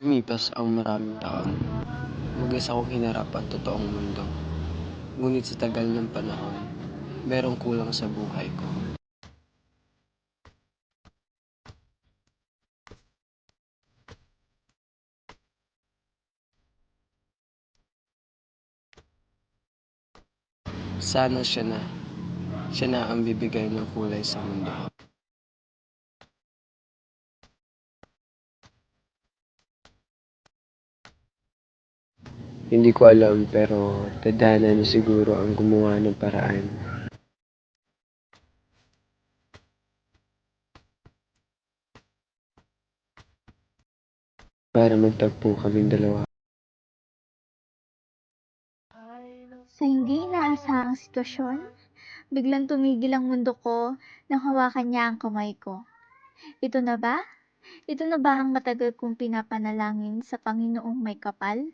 Lumipas ang maraming taon, mag-isa kong hinarap ang totoong mundo. Ngunit sa tagal ng panahon, merong kulang sa buhay ko. Sana siya na ang bibigay ng kulay sa mundo. Hindi ko alam pero tadhana na siguro ang gumawa ng paraan para magtagpo kaming dalawa. Sa hindi inaasahang sitwasyon, biglang tumigil ang mundo ko nang hawakan niya ang kamay ko. Ito na ba? Ito na ba ang matagal kong pinapanalangin sa Panginoong may kapal?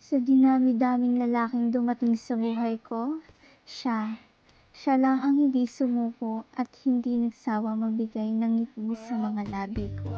Sa dinami-daming lalaking dumating sa buhay ko, siya lang ang hindi sumuko at hindi nagsawa magbigay ng ngiti sa mga labi ko.